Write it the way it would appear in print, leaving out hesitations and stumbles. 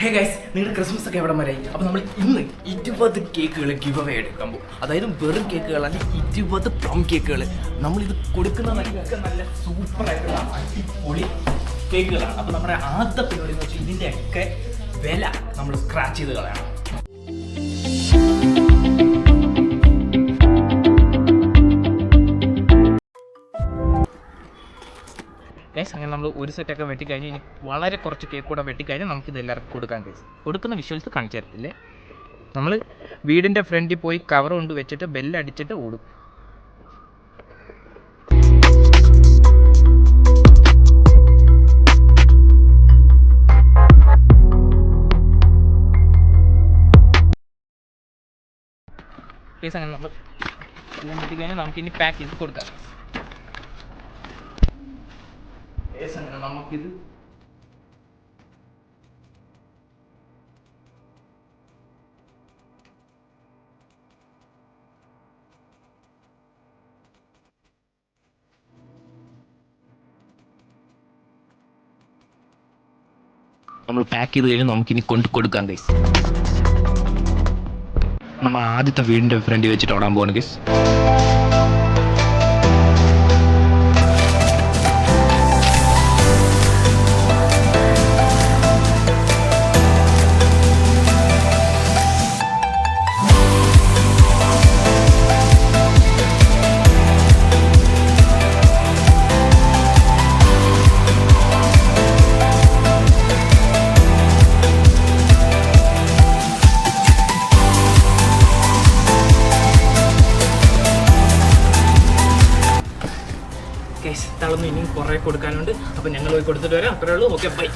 Hey guys, നിങ്ങളുടെ Christmas ഒക്കെ എവിടെ വരെ? അപ്പോൾ നമ്മൾ ഇന്ന് 20 കേക്കുകൾ ഗിവ് അവേ എടുക്കാൻ പോകും. അതായത് വെറും കേക്കുകൾ അല്ല, 20 പ്ലം കേക്കുകൾ. നമ്മളിത് കൊടുക്കുന്നതൊക്കെ നല്ല സൂപ്പറായിട്ടുള്ള അടിപൊളി കേക്കുകളാണ്. അപ്പോൾ നമ്മുടെ ആദ്യത്തെ പരിപാടി എന്ന് വെച്ചാൽ ഇതിൻ്റെയൊക്കെ വില നമ്മൾ സ്ക്രാച്ച് ചെയ്ത് കളയണം. ഗൈസ്, അങ്ങനെ നമ്മൾ ഒരു സെറ്റൊക്കെ വെട്ടിക്കഴിഞ്ഞ് ഇനി വളരെ കുറച്ച് കേക്ക് കൂടെ വെട്ടിക്കഴിഞ്ഞാൽ നമുക്കിത് എല്ലാവർക്കും കൊടുക്കാൻ ഗൈസ്. കൊടുക്കുന്ന വിഷ്വൽസ് കാണിച്ചു തരത്തില്ലേ. നമ്മൾ വീടിൻ്റെ ഫ്രണ്ടിൽ പോയി കവർ കൊണ്ട് വെച്ചിട്ട് ബെല്ലടിച്ചിട്ട് ഓടും. ഗൈസ്, അങ്ങനെ നമ്മൾ എല്ലാം വെട്ടിക്കഴിഞ്ഞാൽ നമുക്കിനി പാക്ക് ചെയ്ത് കൊടുക്കാം. അങ്ങനെ നമുക്കിത് നമ്മൾ പാക്ക് ചെയ്ത് കഴിഞ്ഞാൽ നമുക്കിനി കൊണ്ട് കൊടുക്കാം ഗൈസ്. നമ്മൾ ആദ്യത്തെ വീടിൻ്റെ ഫ്രണ്ടിൽ വെച്ചിട്ട് ഓടാൻ പോകണം ഗൈസ്. തളർന്ന് ഇനിയും കുറേ കൊടുക്കാനുണ്ട്. അപ്പോൾ ഞങ്ങൾ പോയി കൊടുത്തിട്ട് വരാം. അത്രേ ഉള്ളൂ. Okay, by.